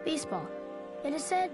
baseball. And it said...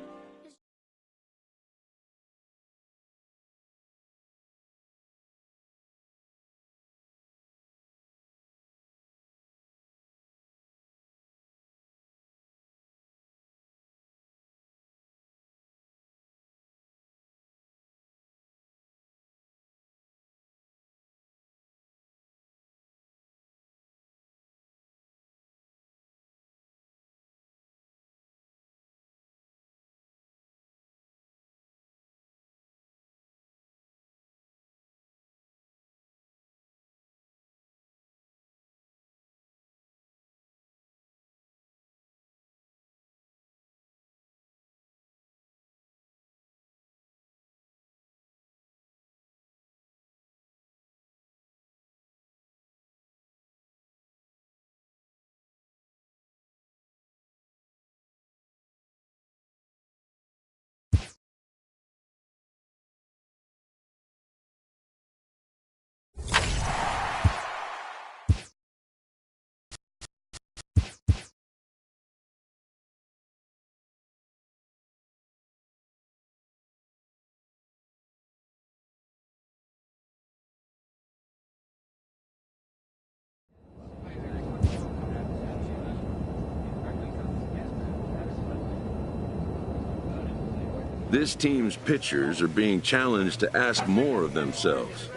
This team's pitchers are being challenged to ask more of themselves.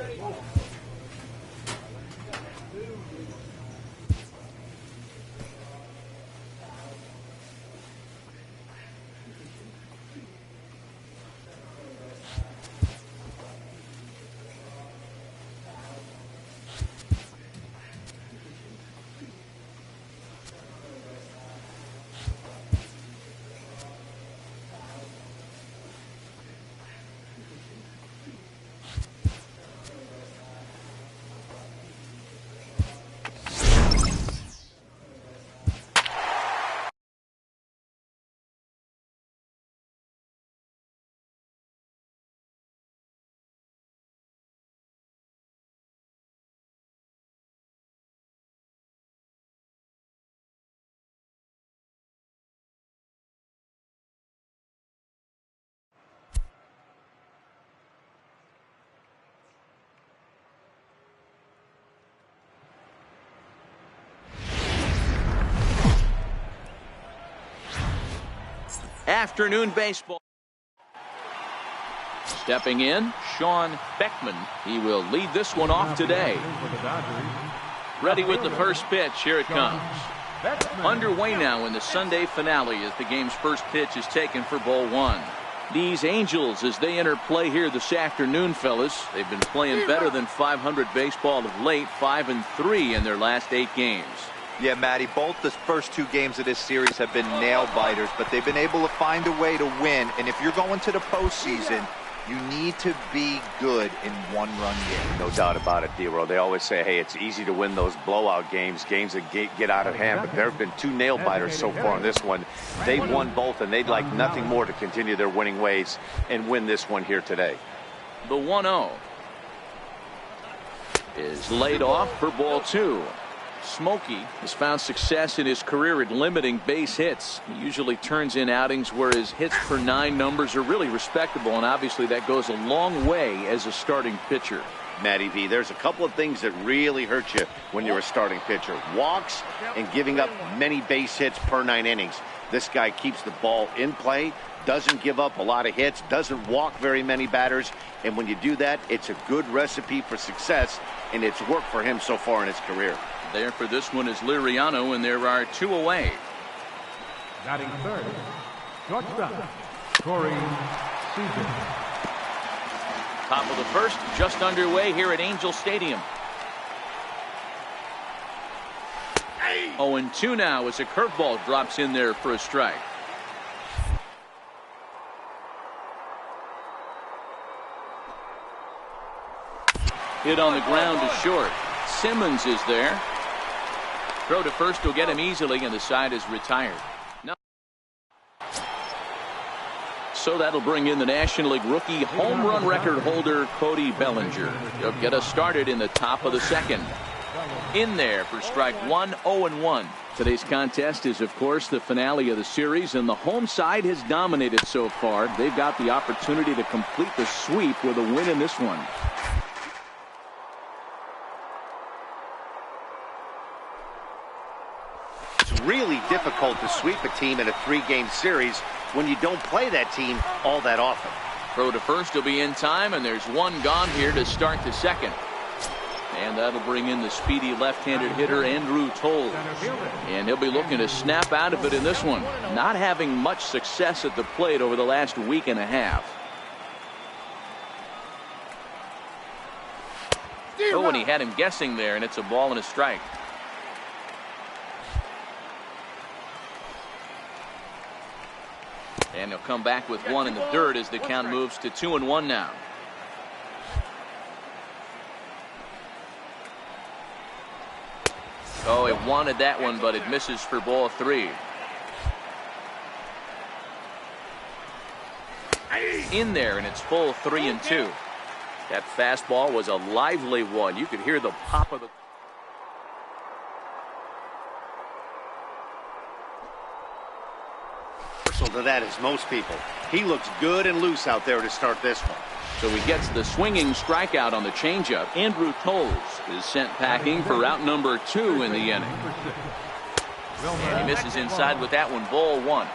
Afternoon baseball. Stepping in, Sean Beckman. He will lead this one off today. Ready with the first pitch. Here it comes. Underway now in the Sunday finale as the game's first pitch is taken for ball one. These Angels, as they enter play here this afternoon, fellas, they've been playing better than 500 baseball of late, 5-3 in their last 8 games. Yeah, Matty, both the first 2 games of this series have been nail-biters, but they've been able to find a way to win. And if you're going to the postseason, you need to be good in one-run games. No doubt about it, D-Row. They always say, hey, it's easy to win those blowout games, games that get out of hand. But there have been 2 nail-biters so far in this one. They've won both, and they'd like nothing more to continue their winning ways and win this one here today. The 1-0 is laid off for ball 2. Smokey has found success in his career at limiting base hits. He usually turns in outings where his hits per 9 numbers are really respectable, and obviously that goes a long way as a starting pitcher. Matty V, there's a couple of things that really hurt you when you're a starting pitcher. Walks and giving up many base hits per 9 innings. This guy keeps the ball in play, doesn't give up a lot of hits, doesn't walk very many batters, and when you do that, it's a good recipe for success, and it's worked for him so far in his career. There for this one is Liriano, and there are 2 away. Batting third, shortstop, Corey Seager. Top of the first, just underway here at Angel Stadium. 0-2 now as a curveball drops in there for a strike. Hit on the ground to short. Simmons is there. Throw to first will get him easily, and the side is retired. No. So that'll bring in the National League rookie home run record holder Cody Bellinger. He'll get us started in the top of the second. In there for strike 1, 0-1. Today's contest is, of course, the finale of the series, and the home side has dominated so far. They've got the opportunity to complete the sweep with a win in this one. It's really difficult to sweep a team in a 3-game series when you don't play that team all that often. Throw to first will be in time, and there's one gone here to start the second. And that'll bring in the speedy left-handed hitter Andrew Toles. And he'll be looking to snap out of it in this one. Not having much success at the plate over the last week and a half. Oh, and he had him guessing there, and it's a ball and a strike. And he'll come back with one in the dirt as the count moves to 2-1 now. Oh, it wanted that one, but it misses for ball 3. In there, and it's full 3-2. That fastball was a lively one. You could hear the pop of the... To that is most people. He looks good and loose out there to start this one. So he gets the swinging strikeout on the changeup. Andrew Toles is sent packing for out number 2 in the inning. And he misses inside with that one, ball 1.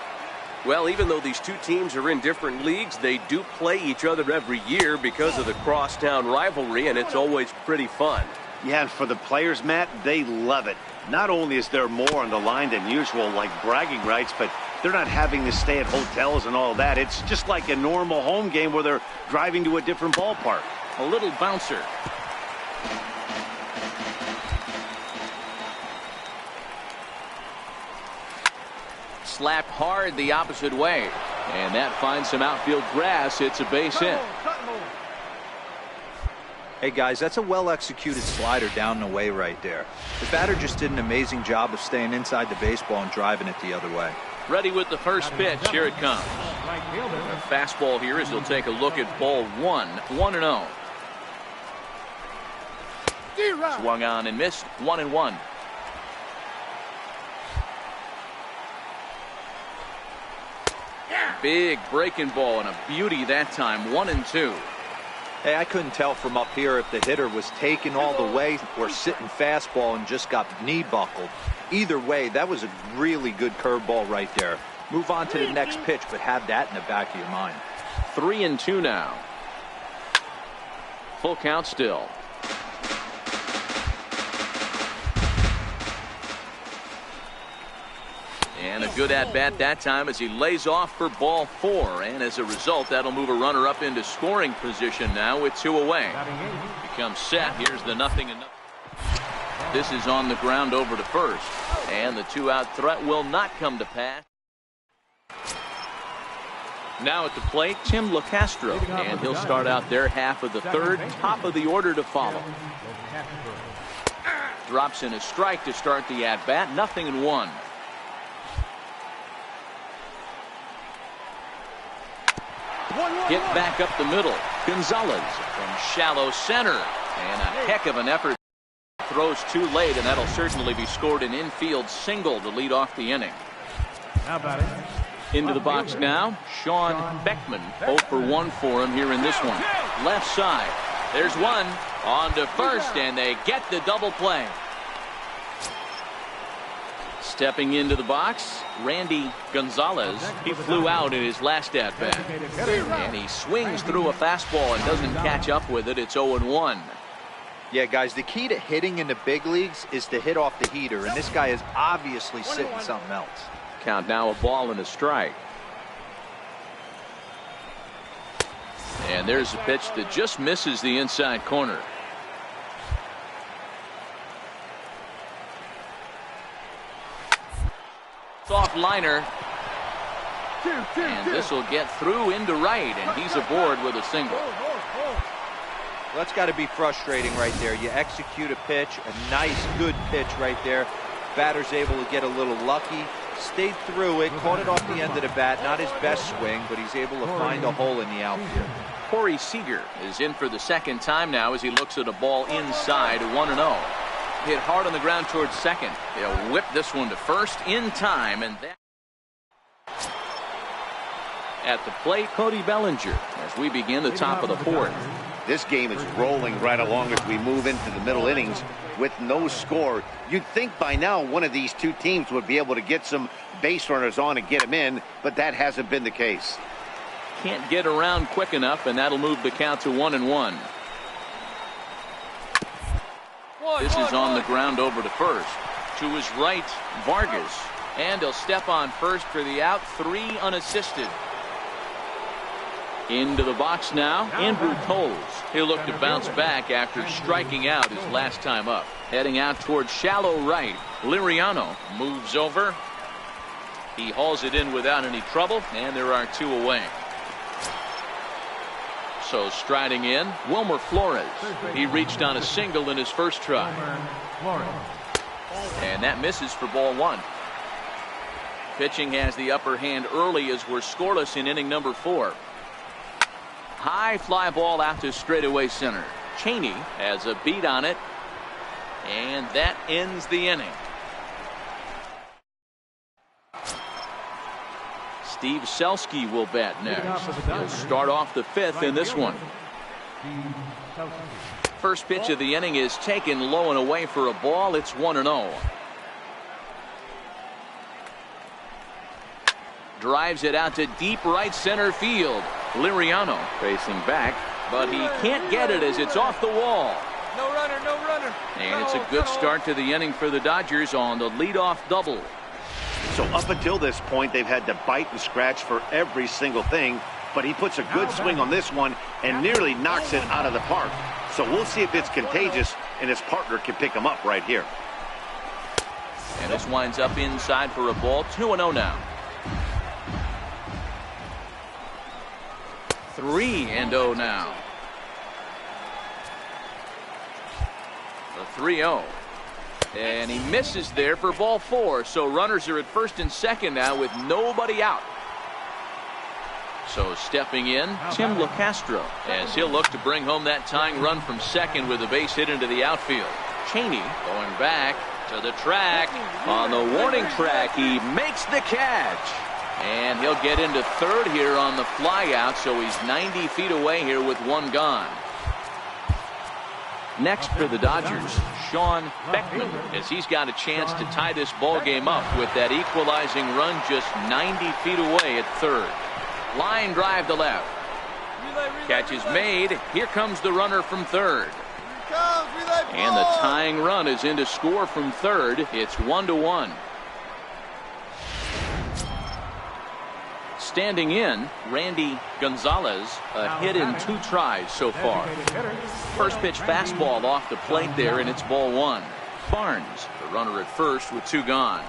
Well, even though these two teams are in different leagues, they do play each other every year because of the crosstown rivalry, and it's always pretty fun. Yeah, and for the players, Matt, they love it. Not only is there more on the line than usual, like bragging rights, but they're not having to stay at hotels and all that. It's just like a normal home game where they're driving to a different ballpark. A little bouncer. Slapped hard the opposite way. And that finds some outfield grass. It's a base hit. Hey guys, that's a well-executed slider down and away right there. The batter just did an amazing job of staying inside the baseball and driving it the other way. Ready with the first pitch. Here it comes. A fastball here as he'll take a look at ball 1. 1-0. Swung on and missed. 1-1. Big breaking ball and a beauty that time. 1-2. Hey, I couldn't tell from up here if the hitter was taking all the way or sitting fastball and just got knee buckled. Either way, that was a really good curveball right there. Move on to the next pitch, but have that in the back of your mind. 3-2 now. Full count still. And a good at-bat that time as he lays off for ball 4. And as a result, that'll move a runner up into scoring position now with 2 away. Becomes set. Here's the 0-0. This is on the ground over to first. And the 2-out threat will not come to pass. Now at the plate, Tim LeCastro. And he'll start out their half of the third. Top of the order to follow. Drops in a strike to start the at-bat. 0-1. Hit back up the middle. Gonzalez from shallow center. And a heck of an effort. Throws too late, and that'll certainly be scored an infield single to lead off the inning. Into the box now, Sean Beckman. 0 for 1 for him here in this one. Left side. There's one. On to first, and they get the double play. Stepping into the box, Randy Gonzalez. He flew out in his last at-bat. And he swings through a fastball and doesn't catch up with it. It's 0-1. Yeah, guys, the key to hitting in the big leagues is to hit off the heater, and this guy is obviously sitting something else. Count now, a ball and a strike. And there's a pitch that just misses the inside corner. Soft liner. And this will get through into right, and he's aboard with a single. Well, that's got to be frustrating right there. You execute a pitch, a nice, good pitch right there. Batter's able to get a little lucky, stayed through it, caught it off the end of the bat. Not his best swing, but he's able to find a hole in the outfield. Corey Seager is in for the second time now as he looks at a ball inside. 1-0. hit hard on the ground towards second. They'll whip this one to first in time, and that at the plate, Cody Bellinger, as we begin the top of the fourth. This game is rolling right along as we move into the middle innings with no score. You'd think by now one of these two teams would be able to get some base runners on and get them in, but that hasn't been the case. Can't get around quick enough, and that'll move the count to 1-1. This is on the ground over to first. To his right, Vargas. And he'll step on first for the out. 3 unassisted. Into the box now, Andrew Toles. He'll look to bounce back after striking out his last time up. Heading out towards shallow right, Liriano moves over. He hauls it in without any trouble, and there are 2 away. So striding in, Wilmer Flores. He reached on a single in his first try. And that misses for ball 1. Pitching has the upper hand early as we're scoreless in inning number 4. High fly ball out to straightaway center. Cheney has a beat on it, and that ends the inning. Steve Selski will bat next. He'll start off the 5th in this one. First pitch of the inning is taken low and away for a ball. It's 1-0. Drives it out to deep right center field. Liriano facing back, but he can't get it as it's off the wall. No runner, no runner. And it's a good start to the inning for the Dodgers on the leadoff double. So up until this point, they've had to bite and scratch for every single thing, but he puts a good swing on this one and nearly knocks it out of the park. So we'll see if it's contagious and his partner can pick him up right here. And this winds up inside for a ball. 2-0 now. 3-0 now. The 3-0. And he misses there for ball 4. So runners are at first and second now with nobody out. So stepping in, Tim LaCastro, as he'll look to bring home that tying run from second with a base hit into the outfield. Cheney going back to the track. On the warning track, he makes the catch. And he'll get into third here on the fly out, so he's 90 feet away here with 1 gone. Next for the Dodgers, Sean Beckman, as he's got a chance to tie this ball game up with that equalizing run just 90 feet away at third. Line drive to left. Catch is made. Here comes the runner from third. And the tying run is in to score from third. It's 1-1. Standing in, Randy Gonzalez, a hit in 2 tries so far. First pitch fastball off the plate there, and it's ball 1. Barnes, the runner at first with 2 gone.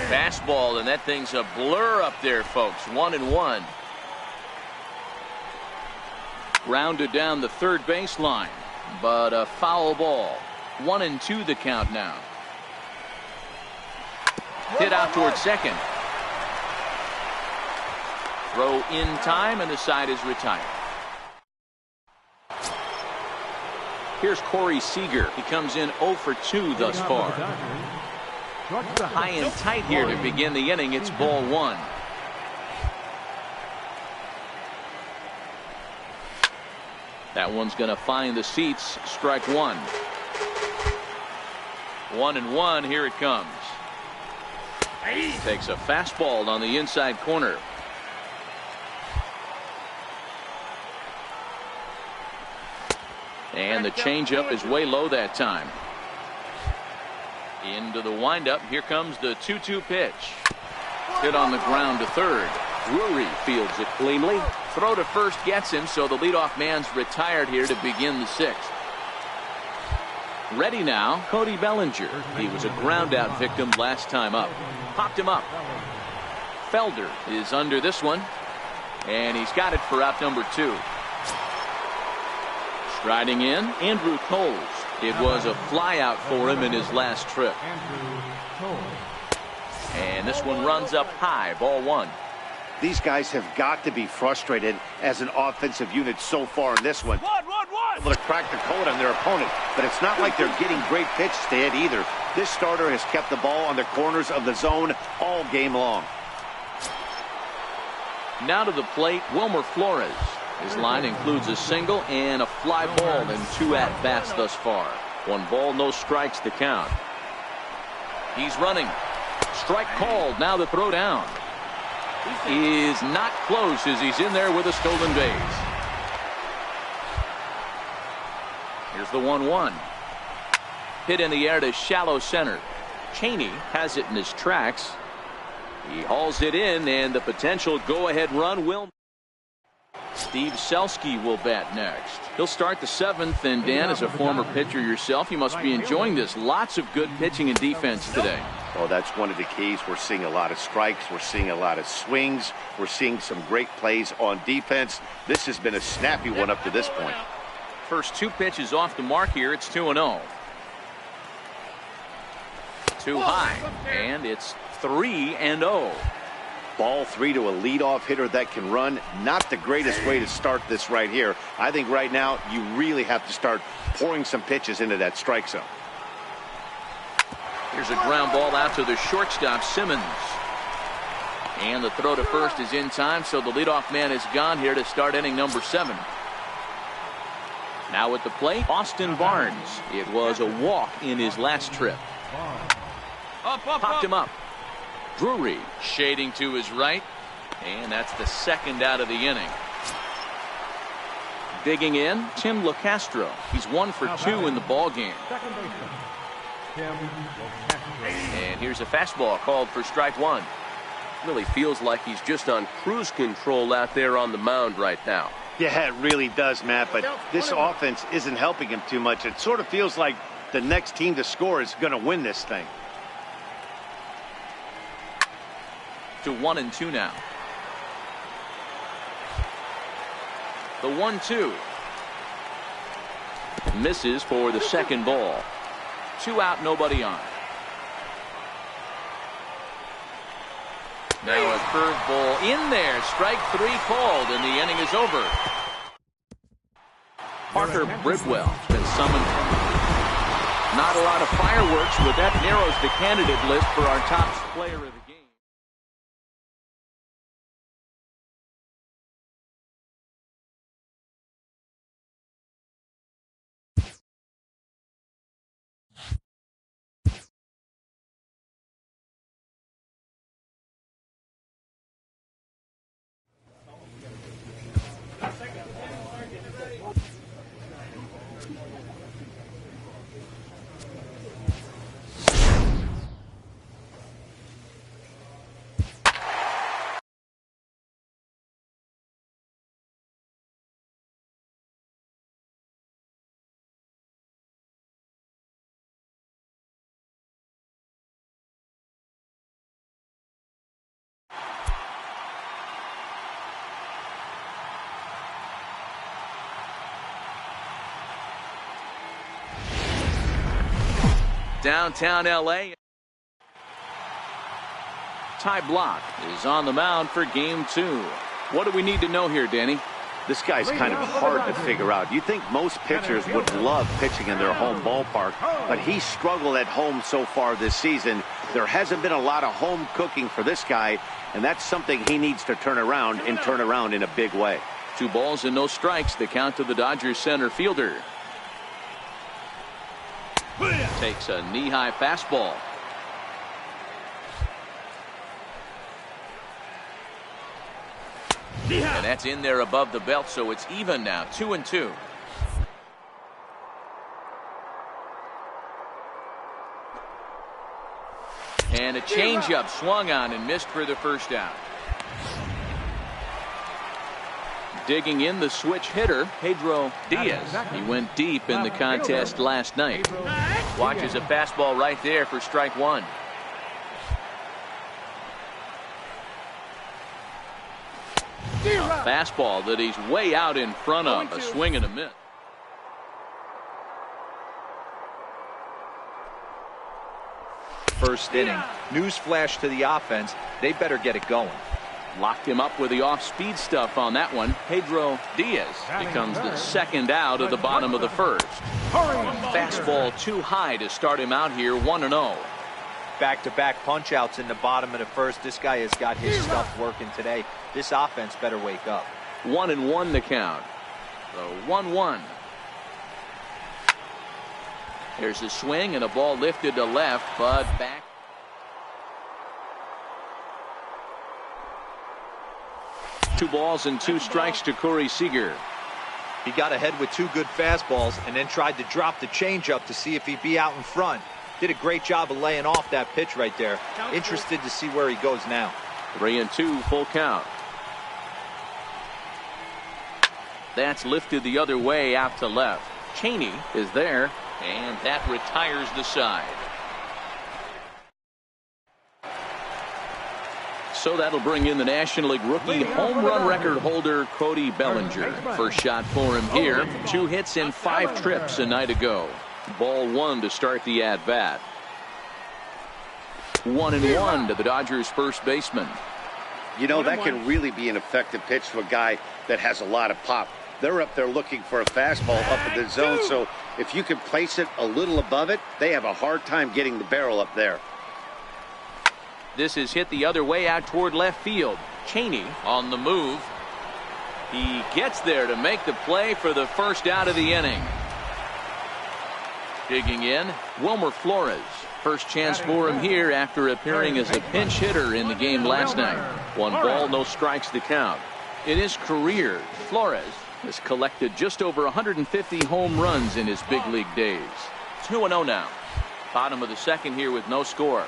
Fastball, and that thing's a blur up there, folks. 1-1. Grounded down the third baseline, but a foul ball. 1-2 the count now. Hit out towards second. Throw in time, and the side is retired. Here's Corey Seager. He comes in 0 for 2 thus far. High and tight here to begin the inning. It's ball 1. That one's going to find the seats. Strike 1. 1-1. Here it comes. Takes a fastball on the inside corner. And the changeup is way low that time. Into the windup. Here comes the 2-2 pitch. Hit on the ground to third. Drury fields it cleanly. Throw to first gets him, so the leadoff man's retired here to begin the 6th. Ready now, Cody Bellinger. He was a ground out victim last time up. Popped him up. Felder is under this one, and he's got it for out number 2. Striding in, Andrew Toles. It was a fly out for him in his last trip. And this one runs up high, ball 1. These guys have got to be frustrated as an offensive unit so far in this one. Able to crack the code on their opponent, but it's not like they're getting great pitches to hit either. This starter has kept the ball on the corners of the zone all game long. Now to the plate, Wilmer Flores. His line includes a single and a fly ball in 2 at-bats thus far. 1 ball, no strikes to count. He's running. Strike called. Now the throw down is not close as he's in there with a stolen base. Here's the 1-1. Hit in the air to shallow center. Cheney has it in his tracks. He hauls it in, and the potential go-ahead run will. Steve Selski will bat next. He'll start the 7th, and Dan, as a former pitcher yourself, you must be enjoying this. Lots of good pitching and defense today. Oh, that's one of the keys. We're seeing a lot of strikes. We're seeing a lot of swings. We're seeing some great plays on defense. This has been a snappy one up to this point. First 2 pitches off the mark here. It's 2-0. Too high, and it's 3-0. Ball 3 to a leadoff hitter that can run. Not the greatest way to start this right here. I think right now you really have to start pouring some pitches into that strike zone. Here's a ground ball out to the shortstop, Simmons. And the throw to first is in time, so the leadoff man is gone here to start inning number 7. Now at the plate, Austin Barnes. It was a walk in his last trip. Popped him up. Drury shading to his right, and that's the 2nd out of the inning. Digging in, Tim LeCastro. He's 1 for 2 in the ball game. And here's a fastball called for strike 1. Really feels like he's just on cruise control out there on the mound right now. Yeah, it really does, Matt, but this offense isn't helping him too much. It sort of feels like the next team to score is going to win this thing. To 1-2 now. The 1-2 misses for the 2nd ball. 2 out, nobody on. Now a curveball in there. Strike 3 called, and the inning is over. Parker Bridwell has been summoned. Not a lot of fireworks, but that narrows the candidate list for our top player of the game. Downtown L.A. Ty Block is on the mound for game 2. What do we need to know here, Danny? This guy's kind of hard to figure out. You think most pitchers would love pitching in their home ballpark, but he's struggled at home so far this season. There hasn't been a lot of home cooking for this guy, and that's something he needs to turn around in a big way. 2 balls and no strikes. The count to the Dodgers center fielder. Takes a knee-high fastball. And that's in there above the belt, so it's even now, 2-2. And a changeup swung on and missed for the 1st out. Digging in, the switch hitter, Pedro Diaz. He went deep in the contest last night. Watches a fastball right there for strike 1. A fastball that he's way out in front of. A swing and a miss. First inning. News flash to the offense. They better get it going. Locked him up with the off-speed stuff on that one. Pedro Diaz becomes the second out of the bottom of the first. Fastball too high to start him out here, 1-0. Back-to-back punch-outs in the bottom of the first. This guy has got his stuff working today. This offense better wake up. 1-1 the count. So 1-1. There's a swing and a ball lifted to left, but back. Two balls and two strikes to Corey Seager. He got ahead with two good fastballs and then tried to drop the changeup to see if he'd be out in front. Did a great job of laying off that pitch right there. Interested to see where he goes now. 3-2 full count. That's lifted the other way out to left. Cheney is there, and that retires the side. So that'll bring in the National League rookie home run record holder Cody Bellinger. First shot for him here. 2 hits in 5 trips a night ago. Ball 1 to start the at-bat. 1-1 to the Dodgers first baseman. You know, that can really be an effective pitch to a guy that has a lot of pop. They're up there looking for a fastball up in the zone, so if you can place it a little above it, they have a hard time getting the barrel up there. This is hit the other way out toward left field. Cheney on the move. He gets there to make the play for the first out of the inning. Digging in, Wilmer Flores. First chance for him here after appearing as a pinch hitter in the game last night. 1 ball, no strikes to count. In his career, Flores has collected just over 150 home runs in his big league days. 2-0 now. Bottom of the second here with no score.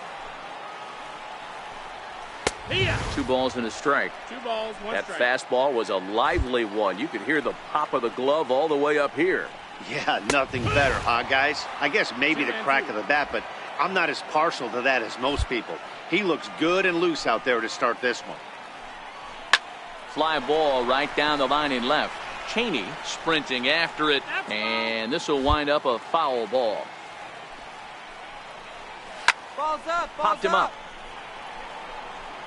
2 balls and a strike. 2 balls, 1 that strike. Fastball was a lively one. You could hear the pop of the glove all the way up here. Yeah, nothing better, huh, guys? I guess maybe the crack of the bat, but I'm not as partial to that as most people. He looks good and loose out there to start this one. Fly ball right down the line in left. Cheney sprinting after it, and this will wind up a foul ball. Ball's up, Popped him up.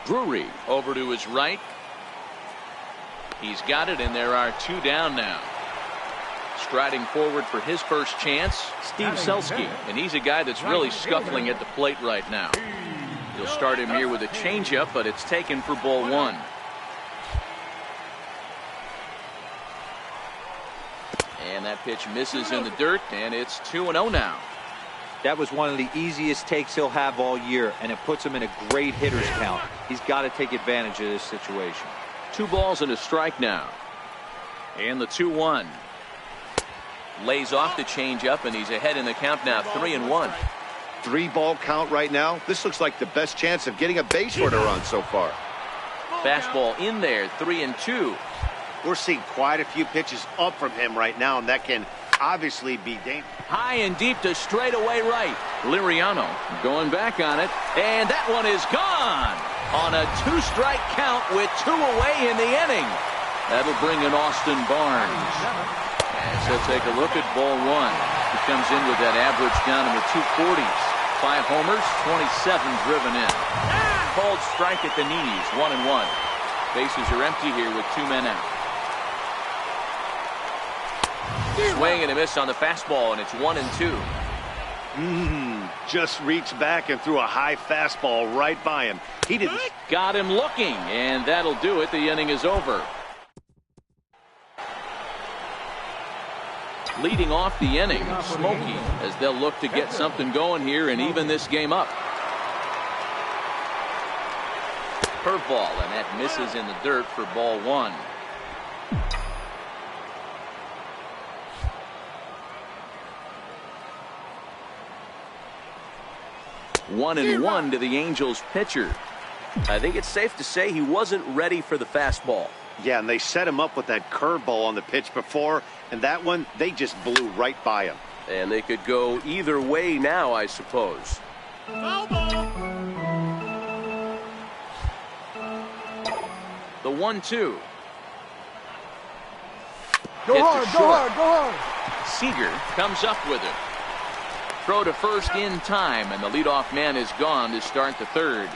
Drury over to his right. He's got it, and there are 2 down now. Striding forward for his first chance, Steve Selski, and he's a guy that's really scuffling at the plate right now. He'll start him here with a changeup, but it's taken for ball 1. And that pitch misses in the dirt, and it's 2-0 now. That was one of the easiest takes he'll have all year, and it puts him in a great hitter's count. He's got to take advantage of this situation. 2 balls and a strike now. And the 2-1. Lays off the changeup, and he's ahead in the count now, 3-1. 3-ball count right now. This looks like the best chance of getting a base runner on so far. Fastball in there, 3-2. We're seeing quite a few pitches up from him right now, and that can obviously be dangerous. High and deep to straightaway right. Liriano going back on it, and that one is gone on a 2-strike count with 2 away in the inning. That'll bring in Austin Barnes. As he'll take a look at ball 1. He comes in with that average down in the 240s. 5 homers, 27 driven in. Called strike at the knees, 1-1. Bases are empty here with 2 men out. Swing and a miss on the fastball, and it's 1-2. Just reached back and threw a high fastball right by him. He didn't. Got him looking, and that'll do it. The inning is over. Leading off the inning, Smokey, as they'll look to get something going here and even this game up. Curveball, and that misses in the dirt for ball 1. One and 1 to the Angels pitcher. I think it's safe to say he wasn't ready for the fastball. Yeah, and they set him up with that curveball on the pitch before, and that one, they just blew right by him. And they could go either way now, I suppose. The 1-2. Go hard. Seager comes up with it. Throw to first in time, and the leadoff man is gone to start the third.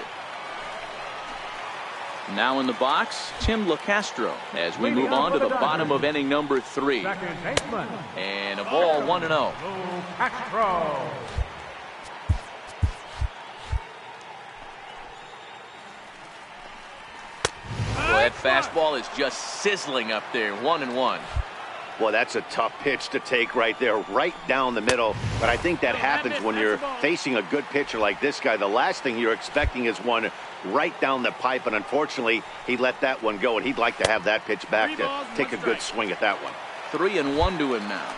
Now in the box, Tim LaCastro as we move on to the bottom of inning number 3. And a ball 1-0. Well, that fastball is just sizzling up there. 1-1. Well, that's a tough pitch to take right there, right down the middle. But I think that happens when you're facing a good pitcher like this guy. The last thing you're expecting is one right down the pipe, and unfortunately, he let that one go, and he'd like to have that pitch back to take a good swing at that one. 3-1 to him now.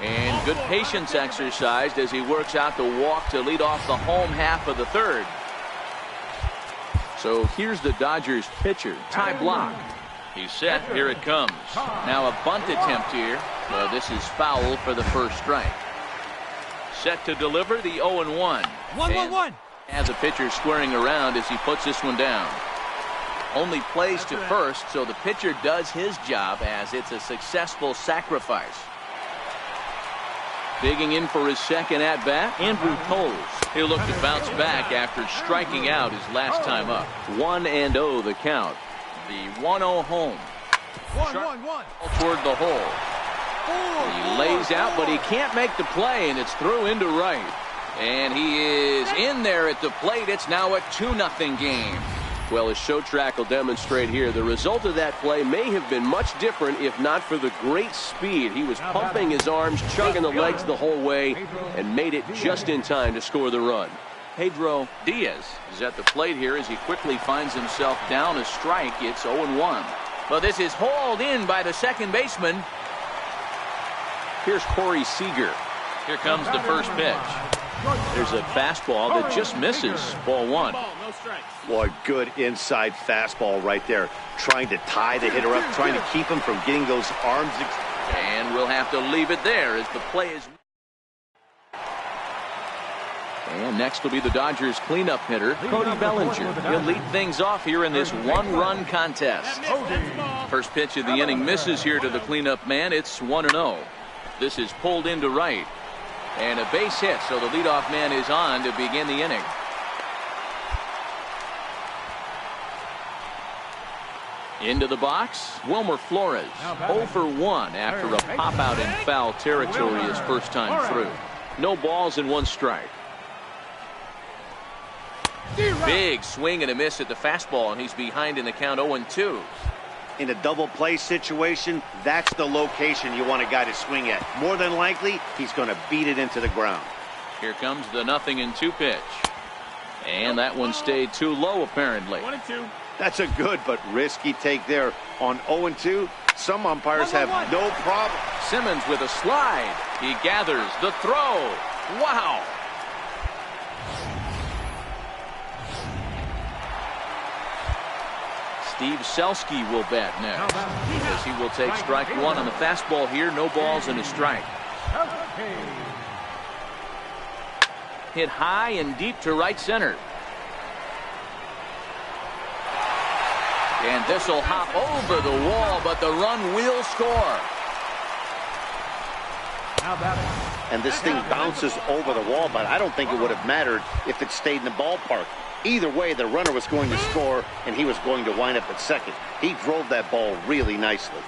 And good patience exercised as he works out the walk to lead off the home half of the 3rd. So here's the Dodgers pitcher, Ty Blach. He's set. Here it comes. Now a bunt attempt here. Well, this is foul for the first strike. Set to deliver the 0-1. 1-1-1. Has a pitcher squaring around as he puts this one down. Only plays to first, so the pitcher does his job as it's a successful sacrifice. Digging in for his second at-bat, Andrew Toles. He'll look to bounce back after striking out his last time up. 1-0 the count. The 1-0 home. 1-1-1. Toward the hole. He lays out, but he can't make the play, and it's through into right. And he is in there at the plate. It's now a 2-0 game. Well, as show track will demonstrate here, the result of that play may have been much different if not for the great speed. He was pumping his arms, chugging the legs the whole way, and made it just in time to score the run. Pedro Diaz is at the plate here as he quickly finds himself down a strike. It's 0-1. Well, this is hauled in by the second baseman. Here's Corey Seager. Here comes the first pitch. There's a fastball that just misses. Ball 1. Boy, good inside fastball right there. Trying to tie the hitter up, trying to keep him from getting those arms. And we'll have to leave it there as the play is. And next will be the Dodgers cleanup hitter, Cody Bellinger. He'll lead things off here in this one-run contest. First pitch of the inning misses here to the cleanup man. It's 1-0. This is pulled into right. And a base hit, so the leadoff man is on to begin the inning. Into the box, Wilmer Flores. 0 for 1 after a pop-out in foul territory his first time through. No balls and 1 strike. Big swing and a miss at the fastball, and he's behind in the count 0-2. In a double play situation, that's the location you want a guy to swing at. More than likely, he's going to beat it into the ground. Here comes the 0-2 pitch. And that one stayed too low, apparently. 1-2. That's a good but risky take there. On 0-2, some umpires have no problem. Simmons with a slide. He gathers the throw. Wow. Steve Selski will bat next, as he will take strike 1 on the fastball here. No balls and a strike. Hit high and deep to right center. And this will hop over the wall, but the run will score. And this thing bounces over the wall, but I don't think it would have mattered if it stayed in the ballpark. Either way, the runner was going to score, and he was going to wind up at second. He drove that ball really nicely.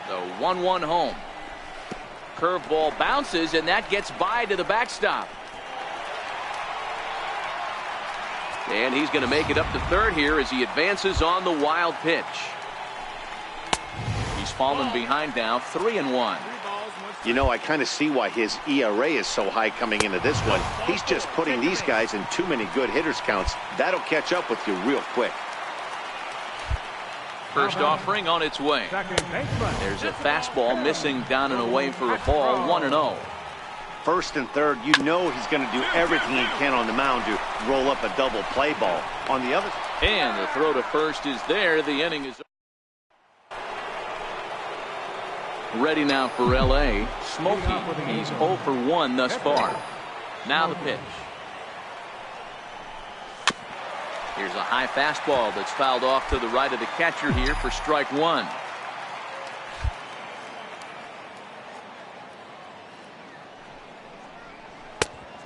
The 1-1 home. Curveball bounces, and that gets by to the backstop. And he's going to make it up to third here as he advances on the wild pitch. He's fallen behind now, 3-1. You know, I kind of see why his ERA is so high coming into this one. He's just putting these guys in too many good hitters counts. That'll catch up with you real quick. First offering on its way. There's a fastball missing down and away for a ball, 1-0. First and third, you know he's going to do everything he can on the mound to roll up a double play ball. On the other, and the throw to first is there. The inning is ready now for L.A. Smokey. He's 0 for 1 thus far. Now the pitch. Here's a high fastball that's fouled off to the right of the catcher here for strike 1.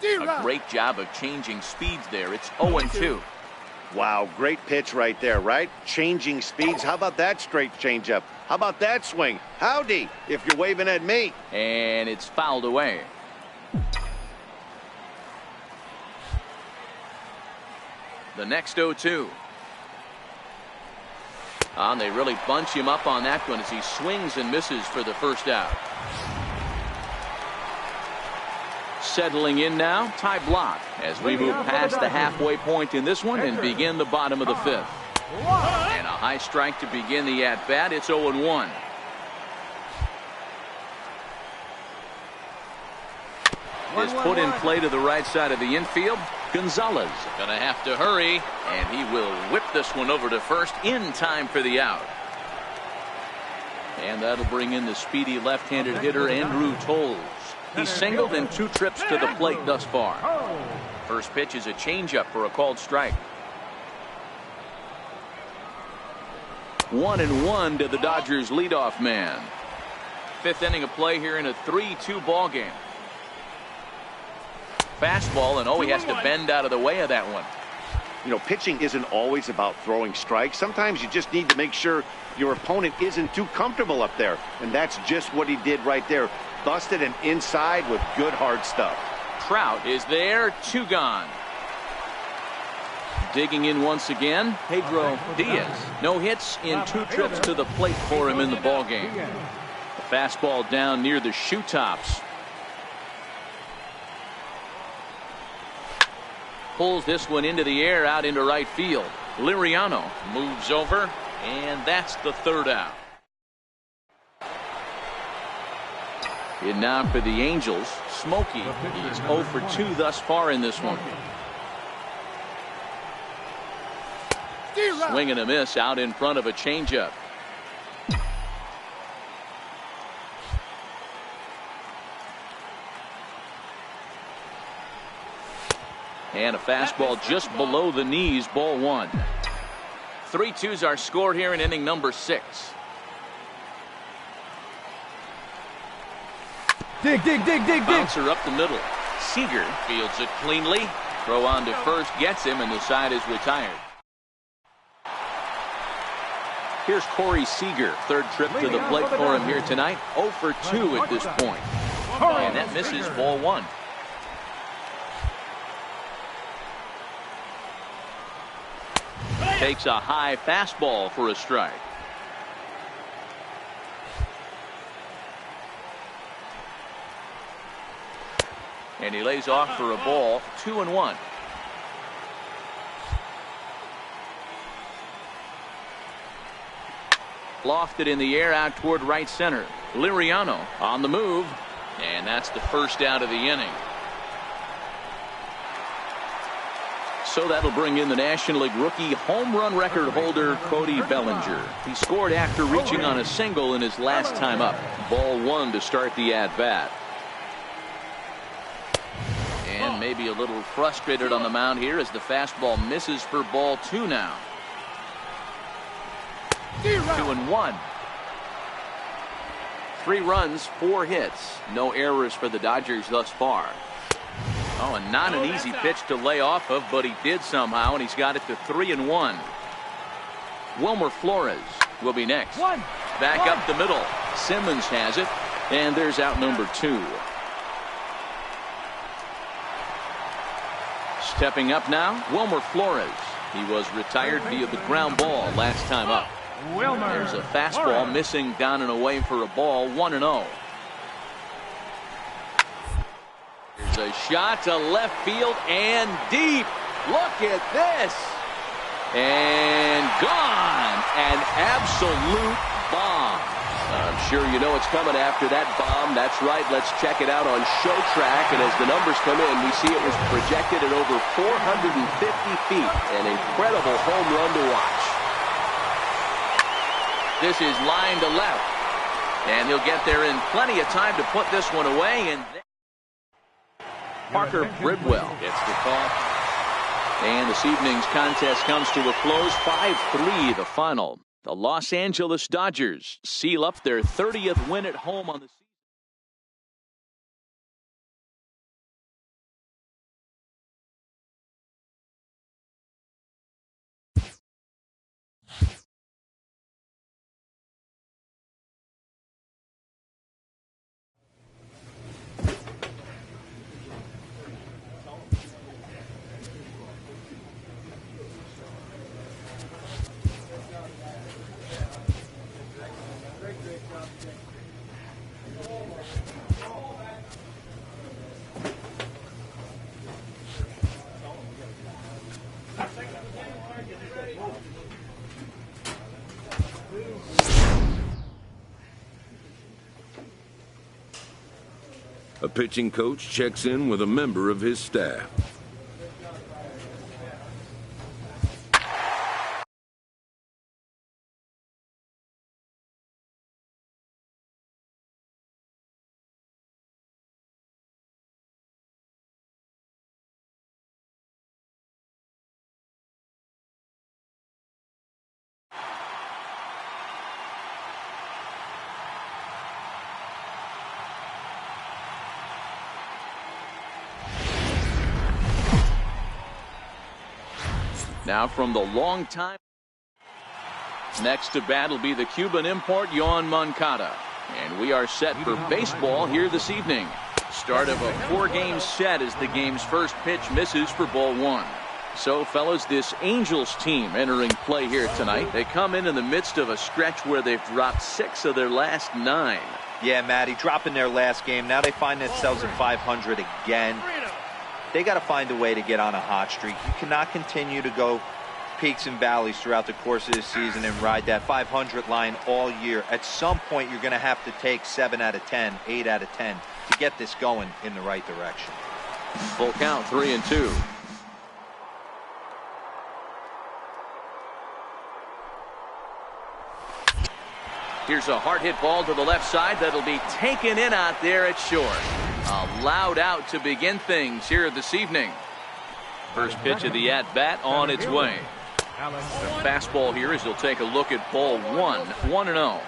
A great job of changing speeds there. It's 0-2. Wow, great pitch right there, right? Changing speeds. How about that straight changeup? How about that swing? Howdy, if you're waving at me. And it's fouled away. The next 0-2. And they really bunch him up on that one as he swings and misses for the first out. Settling in now, Ty Block, as we move past the halfway point in this one and begin the bottom of the fifth. And a high strike to begin the at-bat. It's 0-1. Is put in play to the right side of the infield. Gonzalez gonna have to hurry, and he will whip this one over to first in time for the out. And that'll bring in the speedy left-handed hitter Andrew Toles. He singled in 2 trips to the plate thus far. First pitch is a changeup for a called strike. 1-1 to the Dodgers leadoff man. 5th inning of play here in a 3-2 ball game. Fastball, and he has to bend out of the way of that one. You know, pitching isn't always about throwing strikes. Sometimes you just need to make sure your opponent isn't too comfortable up there. And that's just what he did right there. Busted and inside with good hard stuff. Trout is there, 2 gone. Digging in once again, Pedro Diaz. No hits in 2 trips to the plate for him in the ball game. The fastball down near the shoe tops. Pulls this one into the air out into right field. Liriano moves over, and that's the 3rd out. And now for the Angels, Smokey. He's 0 for 2 thus far in this one. Swing and a miss out in front of a changeup. And a fastball just below the knees, ball 1. 3-2s are scored here in inning number 6. Dig. Bouncer up the middle. Seager fields it cleanly. Throw on to first, gets him, and the side is retired. Here's Corey Seager, 3rd trip to the plate for him here tonight. 0 for 2 at this point. And that misses, ball 1. Takes a high fastball for a strike. And he lays off for a ball, 2-1. Lofted in the air out toward right center. Liriano on the move, and that's the first out of the inning. So that'll bring in the National League rookie home run record holder Cody Bellinger. He scored after reaching on a single in his last time up. Ball 1 to start the at-bat. And maybe a little frustrated on the mound here as the fastball misses for ball 2 now. 2-1. 3 runs, 4 hits. No errors for the Dodgers thus far. And not an easy pitch to lay off of, but he did somehow, and he's got it to 3-1. Wilmer Flores will be next. Back up the middle. Simmons has it, and there's out number 2. Stepping up now, Wilmer Flores. He was retired via the ground ball last time up. There's a fastball missing down and away for a ball, 1-0. There's a shot to left field and deep. Look at this. And gone. An absolute bomb. I'm sure you know it's coming after that bomb. That's right. Let's check it out on Show Track. And as the numbers come in, we see it was projected at over 450 feet. An incredible home run to watch. This is line to left. And he'll get there in plenty of time to put this one away. And Parker Bridwell gets the call. And this evening's contest comes to a close. 5-3 the final. The Los Angeles Dodgers seal up their 30th win at home on the season. A pitching coach checks in with a member of his staff. Now from the long time. Next to bat will be the Cuban import, Yoan Moncada. And we are set for baseball here this evening. Start of a 4-game set as the game's first pitch misses for ball 1. So, fellas, this Angels team entering play here tonight. They come in the midst of a stretch where they've dropped 6 of their last 9. Yeah, Matty, dropping their last game. Now they find themselves at 500 again. They got to find a way to get on a hot streak. You cannot continue to go peaks and valleys throughout the course of this season and ride that 500 line all year. At some point, you're going to have to take 7 out of 10, 8 out of 10 to get this going in the right direction. Full count, 3-2. Here's a hard hit ball to the left side that'll be taken in out there at short. A loud out to begin things here this evening. First pitch of the at-bat on its way. The fastball here as he'll take a look at ball 1, 1-0.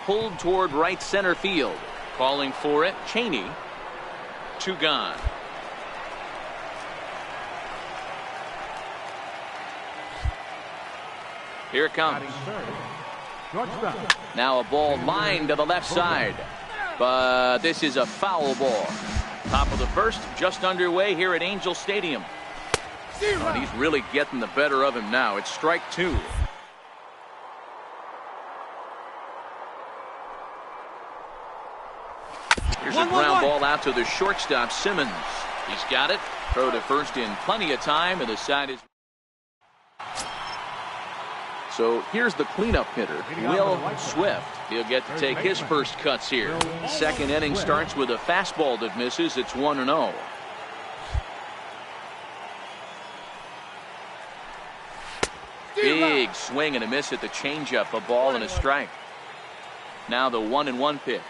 Pulled toward right center field. Calling for it, Cheney. 2 gone. Here it comes. Now a ball lined to the left side. But this is a foul ball. Top of the first, just underway here at Angel Stadium. And he's really getting the better of him now. It's strike 2. Here's a ground ball out to the shortstop, Simmons. He's got it. Throw to first in plenty of time, and the side is. So here's the cleanup hitter, Will Swift. He'll get to take his first cuts here. Second inning starts with a fastball that misses. It's 1-0. Big swing and a miss at the changeup. A ball and a strike. Now the 1-1 pitch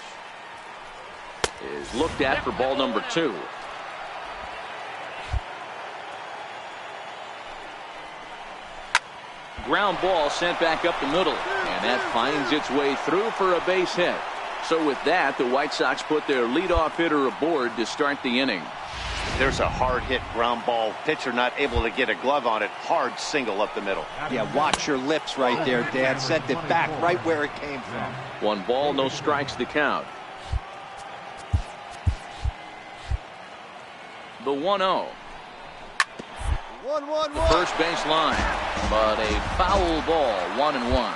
is looked at for ball number 2. Ground ball sent back up the middle, and that finds its way through for a base hit. So with that, the White Sox put their leadoff hitter aboard to start the inning. There's a hard hit ground ball. Pitcher not able to get a glove on it. Hard single up the middle. Yeah, watch your lips right there, Dad. Sent it back right where it came from. 1 ball, no strikes to count. The 1-0. The first base line, but a foul ball, 1-1.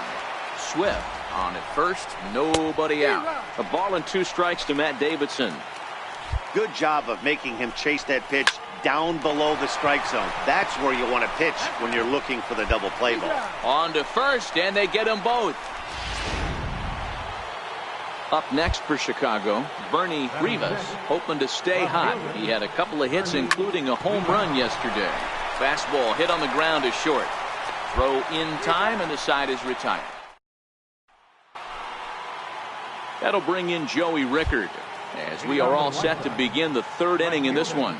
Swift on at first, nobody out. A ball and 2 strikes to Matt Davidson. Good job of making him chase that pitch down below the strike zone. That's where you want to pitch when you're looking for the double play ball. On to first, and they get them both. Up next for Chicago, Bernie Rivas, hoping to stay hot. He had a couple of hits, including a home run yesterday. Fastball hit on the ground is short. Throw in time, and the side is retired. That'll bring in Joey Rickard as we are all set to begin the 3rd inning in this one.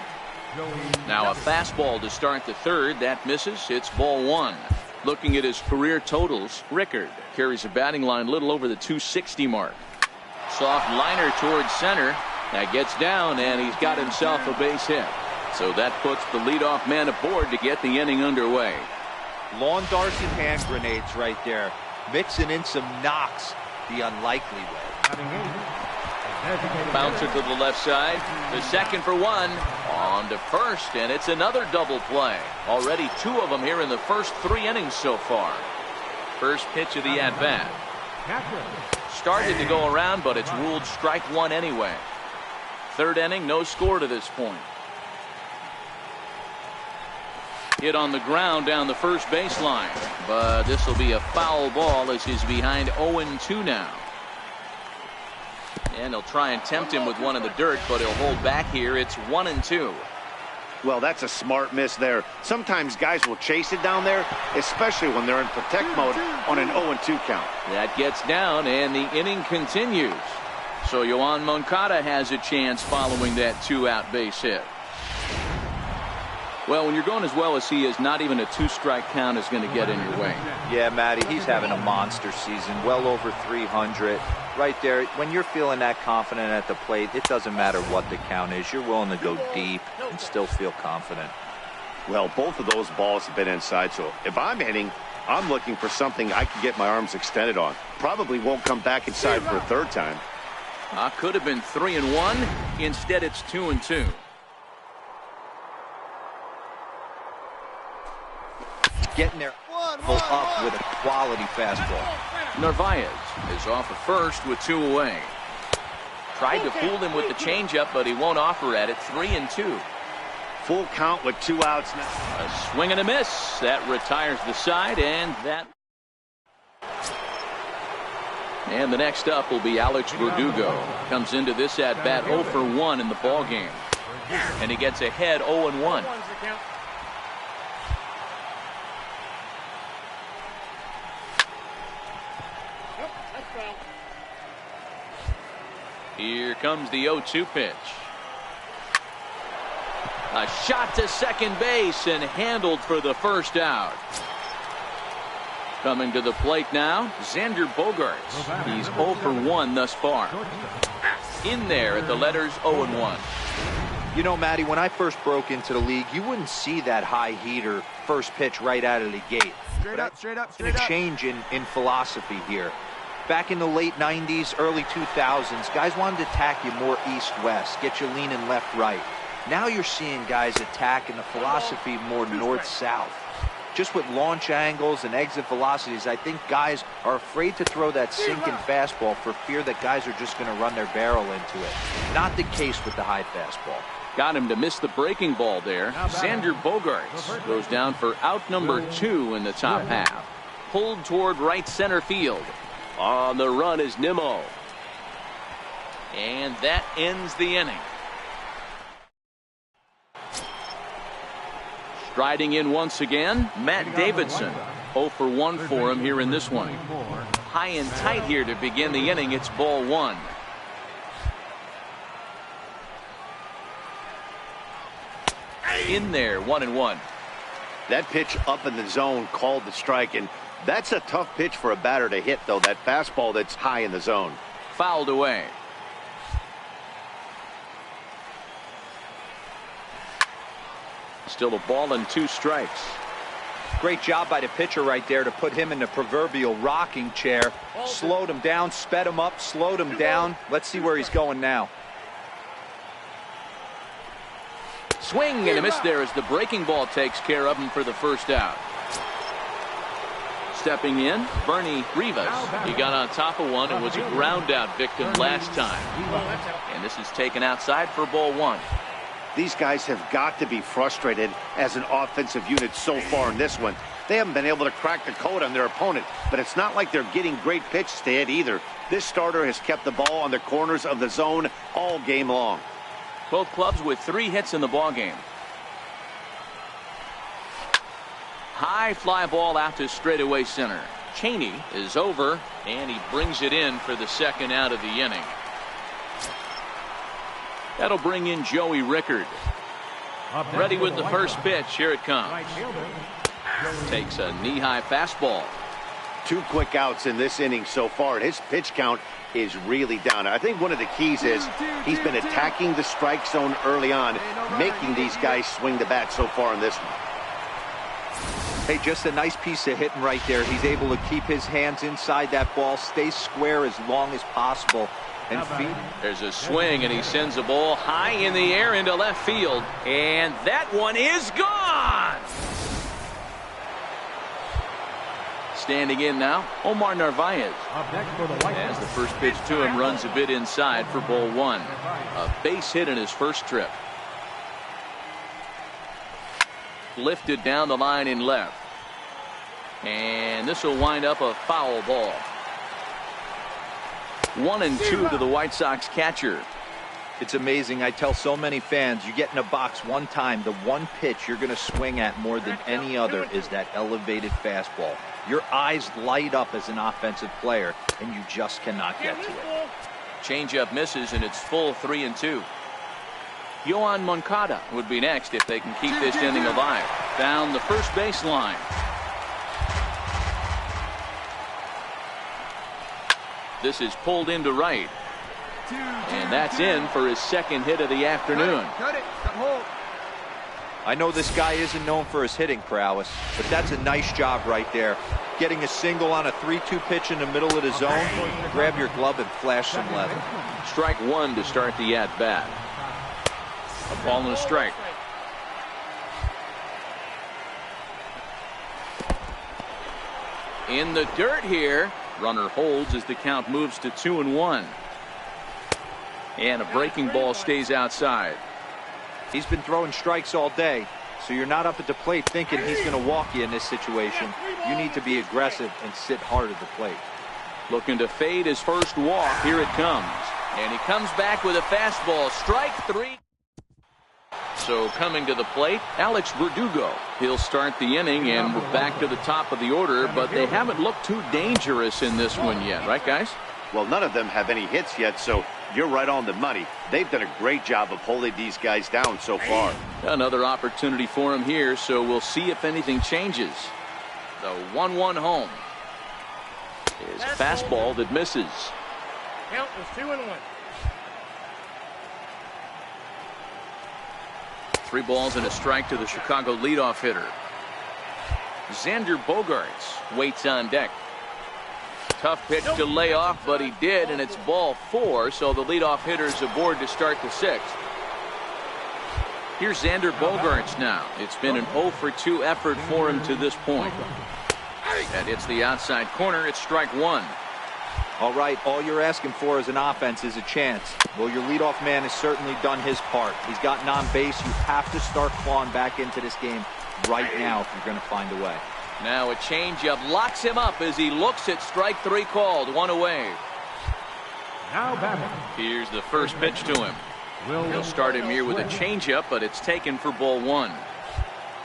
Now a fastball to start the 3rd. That misses. It's ball 1. Looking at his career totals, Rickard carries a batting line little over the 260 mark. Soft liner towards center. That gets down, and he's got himself a base hit. So that puts the leadoff man aboard to get the inning underway. Lawn darts and hand grenades right there. Mixing in some knocks the unlikely way. Bouncer to the left side. The second for 1. On to first, and it's another double play. Already 2 of them here in the first 3 innings so far. First pitch of the at-bat. Started to go around, but it's ruled strike one anyway. Third inning, no score to this point. Hit on the ground down the first baseline, but this will be a foul ball as he's behind 0-2 now. And he'll try and tempt him with one in the dirt, but he'll hold back here. It's 1-2. Well, that's a smart miss there. Sometimes guys will chase it down there, especially when they're in protect mode on an 0-2 count. That gets down, and the inning continues. So Yoan Moncada has a chance following that two-out base hit. Well, when you're going as well as he is, not even a two-strike count is going to get in your way. Yeah, Matty, he's having a monster season, well over 300. Right there, when you're feeling that confident at the plate, it doesn't matter what the count is. You're willing to go deep and still feel confident. Well, both of those balls have been inside, so if I'm hitting, I'm looking for something I can get my arms extended on. Probably won't come back inside for a third time. Could have been 3-1. Instead, it's 2-2. Getting there up with a quality fastball. Narvaez is off at first with 2 away. Tried to fool him with the changeup, but he won't offer at it. 3-2. Full count with 2 outs now. A swing and a miss. That retires the side, and that. And the next up will be Alex Verdugo. Comes into this at bat 0 for 1 in the ball game, and he gets ahead 0-1. Here comes the 0-2 pitch. A shot to second base and handled for the first out. Coming to the plate now, Xander Bogaerts. He's 0 for 1 thus far. In there at the letters 0-1. You know, Matty, when I first broke into the league, you wouldn't see that high heater first pitch right out of the gate. Straight up. A change in philosophy here. Back in the late 90s, early 2000s, guys wanted to attack you more east-west, get you leaning left-right. Now you're seeing guys attack in the philosophy more north-south. Just with launch angles and exit velocities, I think guys are afraid to throw that sinking fastball for fear that guys are just going to run their barrel into it. Not the case with the high fastball. Got him to miss the breaking ball there. Xander Bogaerts goes down for out number 2 in the top half. Pulled toward right center field. On the run is Nimmo. And that ends the inning. Striding in once again, Matt Davidson. 0 for 1 for him here in this one. High and tight here to begin the inning. It's ball 1. In there, 1-1. That pitch up in the zone called the strike, and that's a tough pitch for a batter to hit, though, that fastball that's high in the zone. Fouled away. Still a ball and 2 strikes. Great job by the pitcher right there to put him in the proverbial rocking chair. Slowed him down, sped him up, slowed him down. Let's see where he's going now. Swing and a miss there as the breaking ball takes care of him for the first out. Stepping in, Bernie Rivas. He got on top of one and was a ground out victim last time. And this is taken outside for ball 1. These guys have got to be frustrated as an offensive unit so far in this one. They haven't been able to crack the code on their opponent, but it's not like they're getting great pitches to hit either. This starter has kept the ball on the corners of the zone all game long. Both clubs with 3 hits in the ball game. High fly ball out to straightaway center. Cheney is over, and he brings it in for the second out of the inning. That'll bring in Joey Rickard. Ready with the first pitch. Here it comes. Takes a knee-high fastball. 2 quick outs in this inning so far, and his pitch count is really down. I think one of the keys is he's been attacking the strike zone early on, making these guys swing the bat so far in this one. Hey, just a nice piece of hitting right there. He's able to keep his hands inside that ball, stay square as long as possible, and feed. There's a swing, and he sends a ball high in the air into left field, and that one is gone. Standing in now, Omar Narvaez. As the first pitch to him runs a bit inside for ball one. A base hit in his first trip. Lifted down the line in left. And this will wind up a foul ball. 1-2 to the White Sox catcher. It's amazing. I tell so many fans, you get in a box one time, the one pitch you're going to swing at more than any other is that elevated fastball. Your eyes light up as an offensive player, and you just cannot get to it. Changeup misses, and it's full 3-2. Yohan Moncada would be next if they can keep this inning alive. Down the first baseline. This is pulled into right. And that's in for his second hit of the afternoon. I know this guy isn't known for his hitting prowess, but that's a nice job right there. Getting a single on a 3-2 pitch in the middle of the zone, grab your glove and flash some leather. Strike one to start the at-bat. A ball and a strike. In the dirt here. Runner holds as the count moves to 2-1. And a breaking ball stays outside. He's been throwing strikes all day, so you're not up at the plate thinking he's going to walk you in this situation. You need to be aggressive and sit hard at the plate. Looking to fade his first walk. Here it comes. And he comes back with a fastball. Strike three. So coming to the plate, Alex Verdugo. He'll start the inning, and we're back to the top of the order, but they haven't looked too dangerous in this one yet, right, guys? Well, none of them have any hits yet, so you're right on the money. They've done a great job of holding these guys down so far. Another opportunity for him here, so we'll see if anything changes. The 1-1 home is a fastball that misses. Count was 2-1. 3 balls and a strike to the Chicago leadoff hitter. Xander Bogaerts waits on deck. Tough pitch to lay off, but he did, and it's ball 4, so the leadoff hitter's aboard to start the 6th. Here's Xander Bogaerts now. It's been an 0-for-2 effort for him to this point. That hits the outside corner. It's strike 1. All right, all you're asking for as an offense is a chance. Well, your leadoff man has certainly done his part. He's gotten on base. You have to start clawing back into this game right now if you're going to find a way. Now a changeup locks him up as he looks at strike 3 called. 1 away. Now batting. Here's the first pitch to him. He'll start him here with a changeup, but it's taken for ball 1.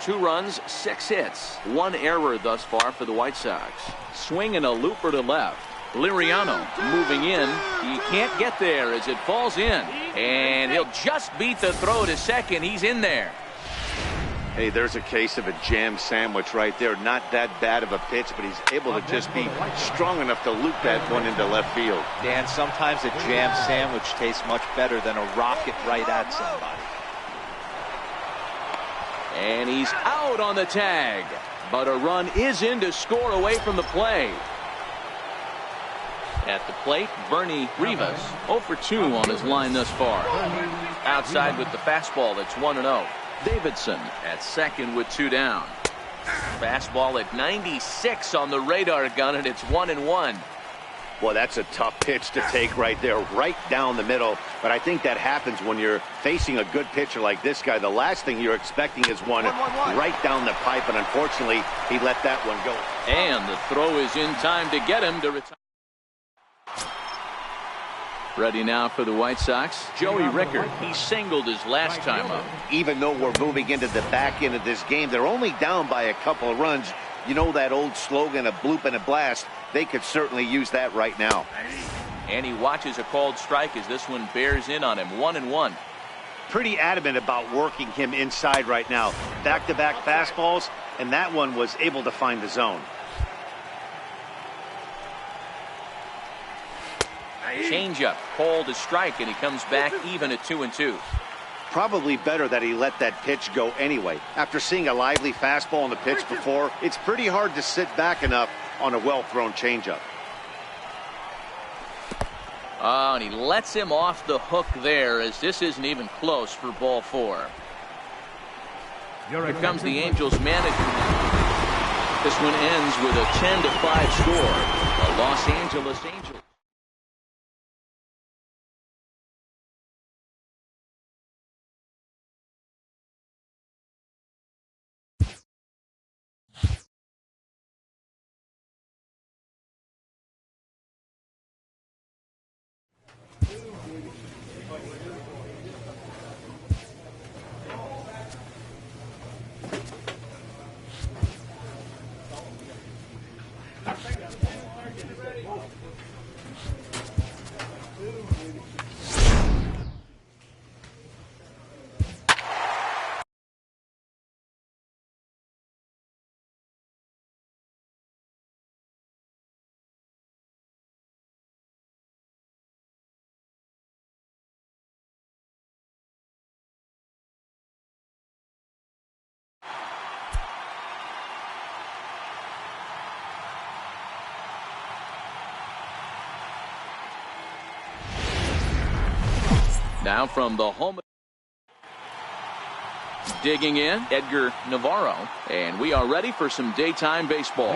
2 runs, 6 hits. 1 error thus far for the White Sox. Swing and a looper to left. Liriano moving in. He can't get there as it falls in. And he'll just beat the throw to second. He's in there. Hey, there's a case of a jam sandwich right there. Not that bad of a pitch, but he's able to just be strong enough to loop that one into left field. Dan, sometimes a jam sandwich tastes much better than a rocket right at somebody. And he's out on the tag. But a run is in to score away from the play. At the plate, Bernie Rivas, 0-for-2 on his line thus far. Outside with the fastball, that's 1-0. Davidson at second with 2 down. Fastball at 96 on the radar gun, and it's 1-1. Well, that's a tough pitch to take right there, right down the middle. But I think that happens when you're facing a good pitcher like this guy. The last thing you're expecting is one right down the pipe, and unfortunately, he let that one go. And the throw is in time to get him to retire. Ready now for the White Sox, Joey Rickard. He singled his last time up. Even though we're moving into the back end of this game, they're only down by a couple of runs. You know that old slogan, a bloop and a blast. They could certainly use that right now. And he watches a called strike as this one bears in on him. 1-1. Pretty adamant about working him inside right now. Back-to-back fastballs, and that one was able to find the zone. Changeup, called a strike, and he comes back even at 2-2. Probably better that he let that pitch go anyway. After seeing a lively fastball on the pitch before, it's pretty hard to sit back enough on a well-thrown changeup. Oh, and he lets him off the hook there as this isn't even close for ball 4. Here comes the Angels manager. This one ends with a 10-5 score. The Los Angeles Angels. Now from the home. Digging in, Edgar Navarro. And we are ready for some daytime baseball.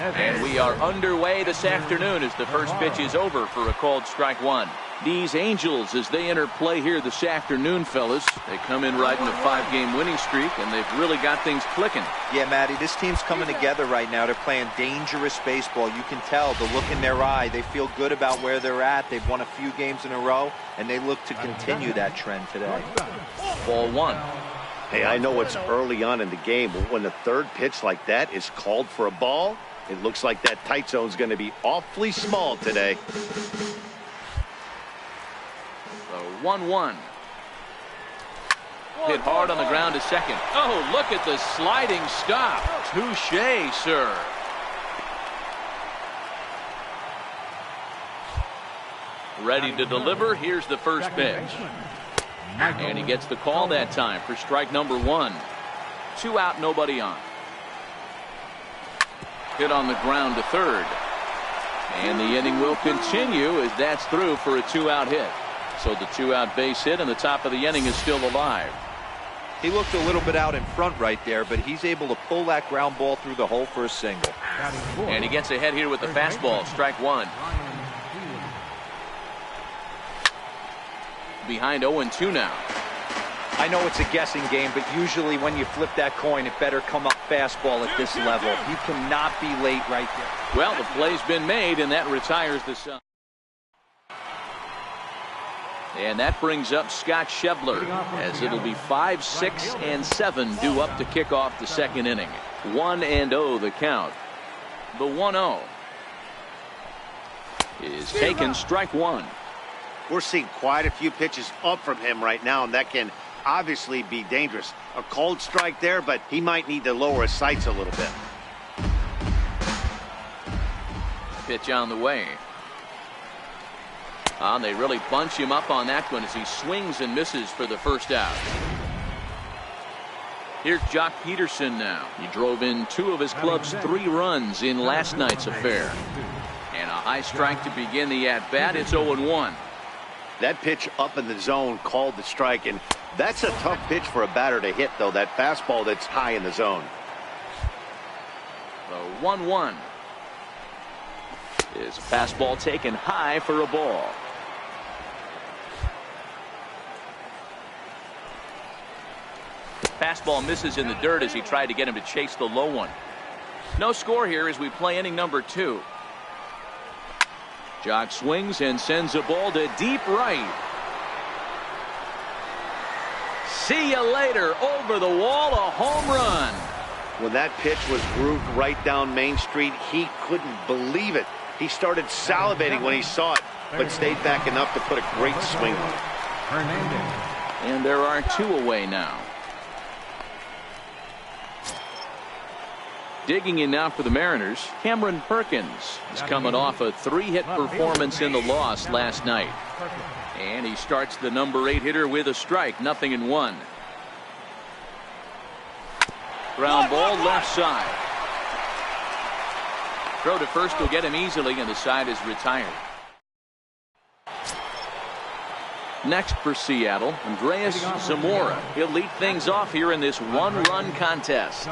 And we are underway this afternoon as the first pitch is over for a called strike one. These Angels, as they enter play here this afternoon, fellas, they come in riding a 5-game winning streak, and they've really got things clicking. Yeah, Matty, this team's coming together right now. They're playing dangerous baseball. You can tell the look in their eye. They feel good about where they're at. They've won a few games in a row, and they look to continue that trend today. Ball one. Hey, I know it's early on in the game, but when the third pitch like that is called for a ball, it looks like that tight zone's going to be awfully small today. 1-1. Hit hard on the ground to second. Oh, look at the sliding stop. Touché, sir. Ready to deliver. Here's the first pitch. And he gets the call that time for strike number one. 2 out, nobody on. Hit on the ground to third. And the inning will continue as that's through for a 2-out hit. So the 2-out base hit and the top of the inning is still alive. He looked a little bit out in front right there, but he's able to pull that ground ball through the hole for a single. And he gets ahead here with the fastball. Strike one. Behind 0-2 now. I know it's a guessing game, but usually when you flip that coin, it better come up fastball at this level. You cannot be late right there. Well, the play's been made, and that retires the side. And that brings up Scott Schebler, as it'll be 5, 6, and 7 due up to kick off the second inning. 1-0 the count. The 1-0 is taken, strike one. We're seeing quite a few pitches up from him right now, and that can obviously be dangerous. A cold strike there, but he might need to lower his sights a little bit. Pitch on the way. They really bunch him up on that one as he swings and misses for the first out. Here's Jock Peterson now. He drove in 2 of his club's 3 runs in last night's affair. And a high strike to begin the at-bat. It's 0-1. That pitch up in the zone called the strike, and that's a tough pitch for a batter to hit, though, that fastball that's high in the zone. The 1-1 is a fastball taken high for a ball. Fastball misses in the dirt as he tried to get him to chase the low one. No score here as we play inning number 2. Jock swings and sends a ball to deep right. See you later. Over the wall, a home run. When that pitch was grooved right down Main Street, he couldn't believe it. He started salivating when he saw it, but stayed back enough to put a great swing on it. And there are 2 away now. Digging in now for the Mariners, Cameron Perkins is coming off a 3-hit performance in the loss last night. And he starts the number 8 hitter with a strike, 0-1. Ground ball left side. Throw to first will get him easily, and the side is retired. Next for Seattle, Andreas Zamora. He'll lead things off here in this one-run contest.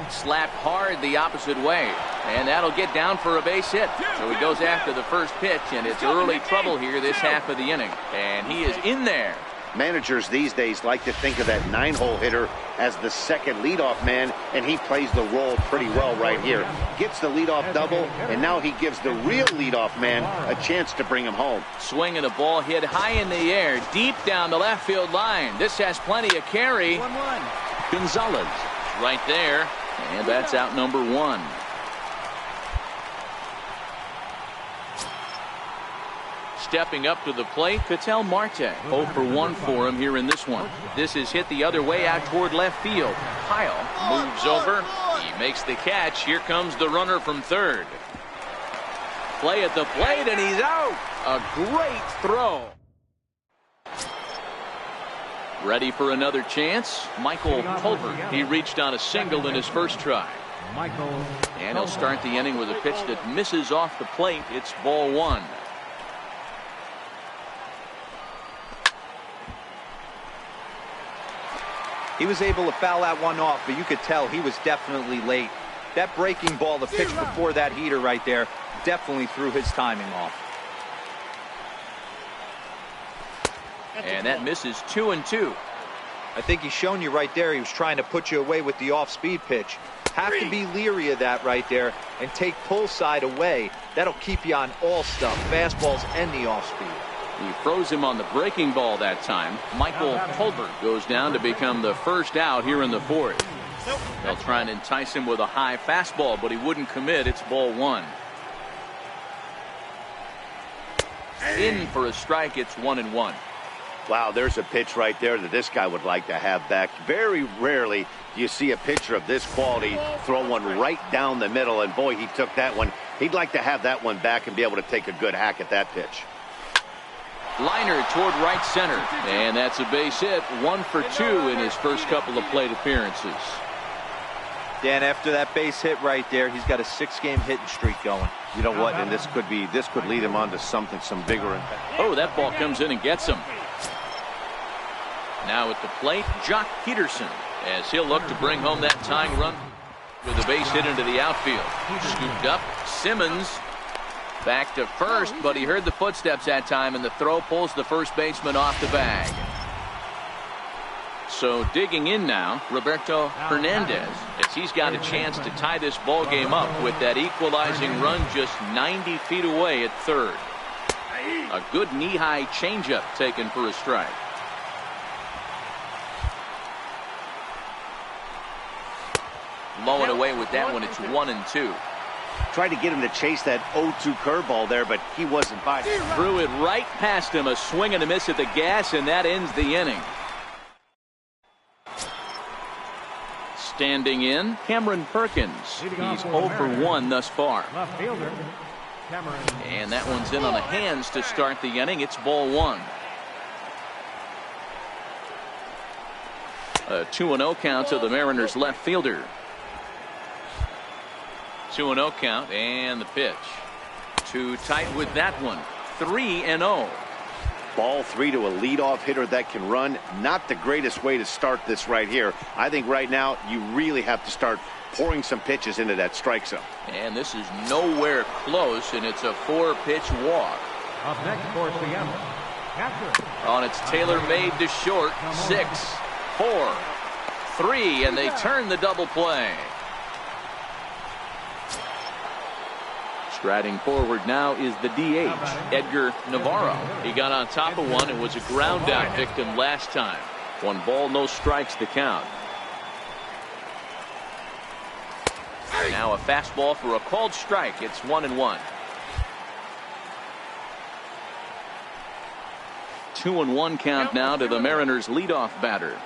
Slapped hard the opposite way, and that'll get down for a base hit. So he goes after the first pitch, and it's early trouble here this half of the inning. And he is in there. Managers these days like to think of that 9-hole hitter as the second leadoff man, and he plays the role pretty well right here. Gets the leadoff double, and now he gives the real leadoff man a chance to bring him home. Swinging a ball hit high in the air, deep down the left field line. This has plenty of carry. 1-1. Gonzalez right there, and that's out number 1. Stepping up to the plate, Ketel Marte. 0 for 1 for him here in this one. This is hit the other way out toward left field. Kyle moves over. He makes the catch. Here comes the runner from third. Play at the plate, and he's out. A great throw. Ready for another chance. Michael Colbert. He reached on a single in his first try. And he'll start the inning with a pitch that misses off the plate. It's ball 1. He was able to foul that one off, but you could tell he was definitely late. That breaking ball, the pitch before that heater right there, definitely threw his timing off. And that misses 2-2. I think he's shown you right there he was trying to put you away with the off-speed pitch. Have to be leery of that right there and take pull side away. That'll keep you on all stuff, fastballs and the off-speed. He froze him on the breaking ball that time. Michael Colbert goes down to become the first out here in the 4th. They'll try and entice him with a high fastball, but he wouldn't commit. It's ball 1. In for a strike. It's 1-1. Wow, there's a pitch right there that this guy would like to have back. Very rarely do you see a pitcher of this quality throw one right down the middle, and boy, he took that one. He'd like to have that one back and be able to take a good hack at that pitch. Liner toward right center, and that's a base hit. 1 for 2 in his first couple of plate appearances. Dan, after that base hit right there, he's got a 6-game hitting streak going. You know what? And this could lead him on to some bigger. Oh, that ball comes in and gets him. Now at the plate, Jock Peterson, as he'll look to bring home that tying run with a base hit into the outfield. Scooped up, Simmons back to first, but he heard the footsteps that time, and the throw pulls the first baseman off the bag. So digging in now, Roberto Hernandez, as he's got a chance to tie this ball game up with that equalizing run just 90 feet away at third. A good knee-high changeup taken for a strike. Low and away with that one. It's 1-2. Tried to get him to chase that 0-2 curveball there, but he wasn't biting. Threw it right past him. A swing and a miss at the gas, and that ends the inning. Standing in, Cameron Perkins. He's 0 for 1 thus far. And that one's in on the hands to start the inning. It's ball 1. A 2-0 count to the Mariners left fielder. 2-0 count, and the pitch. Too tight with that one. 3-0. Ball 3 to a leadoff hitter that can run. Not the greatest way to start this right here. I think right now you really have to start pouring some pitches into that strike zone. And this is nowhere close, and it's a 4-pitch walk. Up next for Seattle, catcher. On its tailor-made to short. 6, 4, 3, and they turn the double play. Striding forward now is the DH, Edgar Navarro. He got on top of one and was a ground out victim last time. 1 ball, no strikes to count. Now a fastball for a called strike. It's 1-1. 2-1 count now to the Mariners leadoff batter.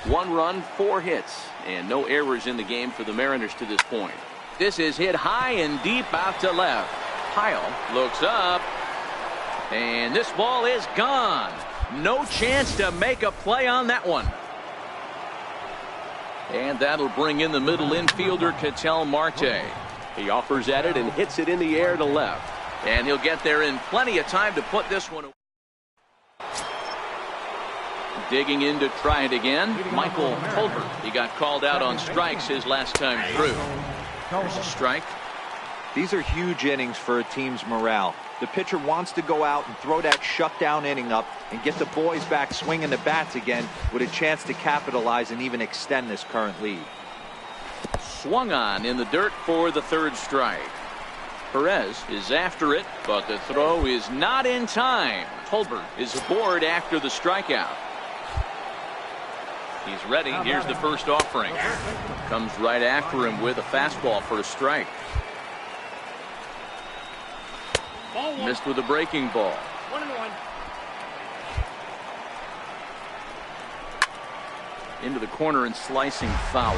1 run, 4 hits, and no errors in the game for the Mariners to this point. This is hit high and deep out to left. Kyle looks up, and this ball is gone. No chance to make a play on that one. And that'll bring in the middle infielder, Ketel Marte. He offers at it and hits it in the air to left. And he'll get there in plenty of time to put this one away. Digging in to try it again, Michael Tolbert. He got called out on strikes his last time through. There's a strike. These are huge innings for a team's morale. The pitcher wants to go out and throw that shutdown inning up and get the boys back swinging the bats again with a chance to capitalize and even extend this current lead. Swung on in the dirt for the third strike. Perez is after it, but the throw is not in time. Tolbert is aboard after the strikeout. He's ready. Here's the first offering. Comes right after him with a fastball for a strike. Missed with a breaking ball. 1-1. Into the corner and slicing foul.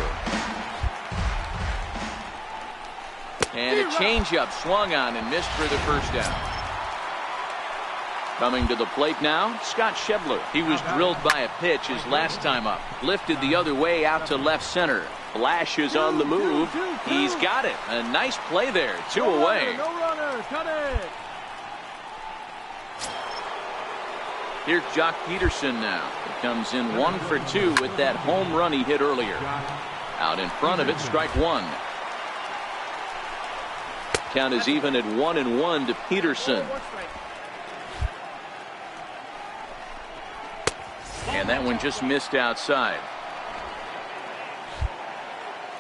And a changeup swung on and missed for the first down. Coming to the plate now, Scott Schebler. He was drilled by a pitch his last time up. Lifted the other way out to left center. Flash is on the move. He's got it. A nice play there. 2 away. No runner. Cut it. Here's Jock Peterson now. He comes in 1 for 2 with that home run he hit earlier. Out in front of it, strike 1. Count is even at 1-1 to Peterson. And that one just missed outside.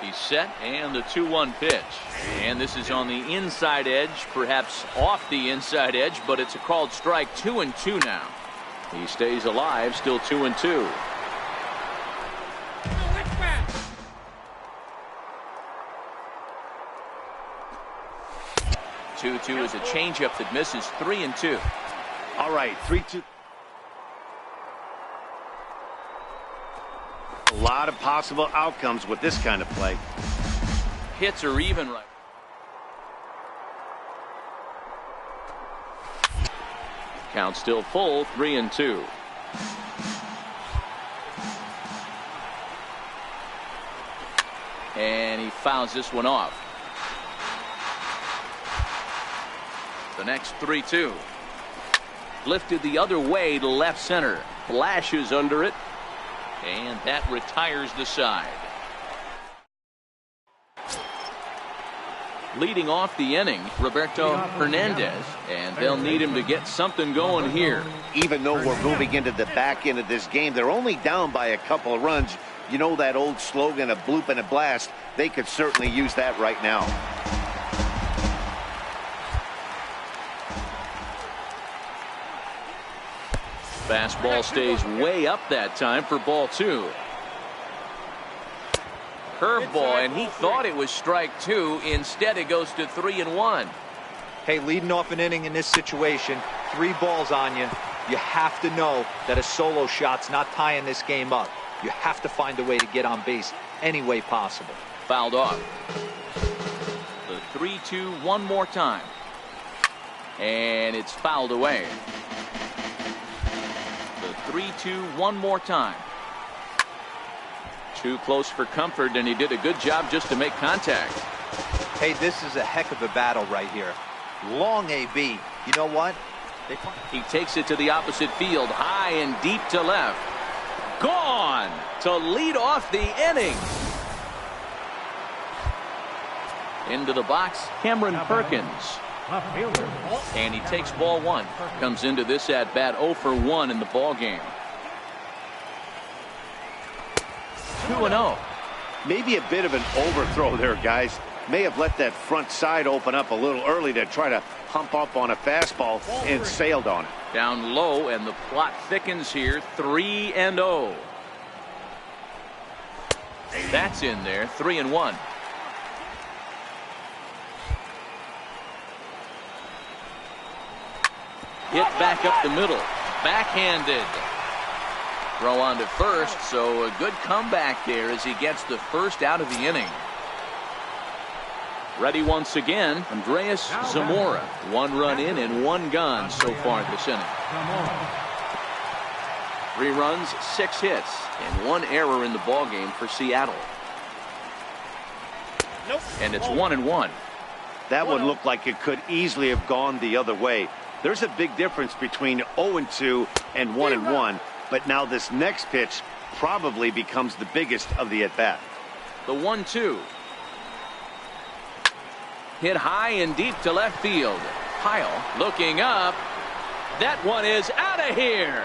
He's set, and the 2-1 pitch. And this is on the inside edge, perhaps off the inside edge, but it's a called strike. 2-2 now. He stays alive, still 2-2. 2-2 is a changeup that misses. 3-2. All right, 3-2. A lot of possible outcomes with this kind of play. Hits are even right. Count still full. 3-2. And he fouls this one off. The next 3-2. Lifted the other way to left center. Flashes under it. And that retires the side. Leading off the inning, Roberto Hernandez. And they'll need him to get something going here. Even though we're moving into the back end of this game, they're only down by a couple of runs. You know that old slogan, a bloop and a blast. They could certainly use that right now. Fastball stays way up that time for ball 2. Curveball, and he thought it was strike 2. Instead, it goes to 3-1. Hey, leading off an inning in this situation, 3 balls on you. You have to know that a solo shot's not tying this game up. You have to find a way to get on base any way possible. Fouled off. The 3-2 one more time. And it's fouled away. The 3-2 one more time. Too close for comfort, and he did a good job just to make contact. Hey, this is a heck of a battle right here. Long AB. You know what? He takes it to the opposite field, high and deep to left. Gone to lead off the inning. Into the box, Cameron Perkins. And he takes ball 1. Comes into this at bat 0 for 1 in the ball game. 2-0. Maybe a bit of an overthrow there, guys. May have let that front side open up a little early to try to hump up on a fastball and sailed on it. Down low, and the plot thickens here. 3-0. That's in there. 3-1. Hit back up the middle. Backhanded. Throw on to first, so a good comeback there as he gets the first out of the inning. Ready once again, Andreas Zamora. 1 run in and 1 gone so far this inning. 3 runs, 6 hits, and 1 error in the ballgame for Seattle. And it's 1-1. That one looked like it could easily have gone the other way. There's a big difference between 0-2 and 1-1. but now this next pitch probably becomes the biggest of the at-bat. The 1-2. Hit high and deep to left field. Pyle looking up. That one is out of here.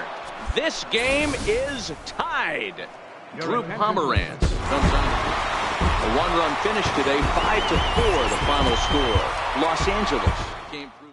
This game is tied. Drew Pomeranz comes on. A one-run finish today, 5-4 the final score. Los Angeles came through.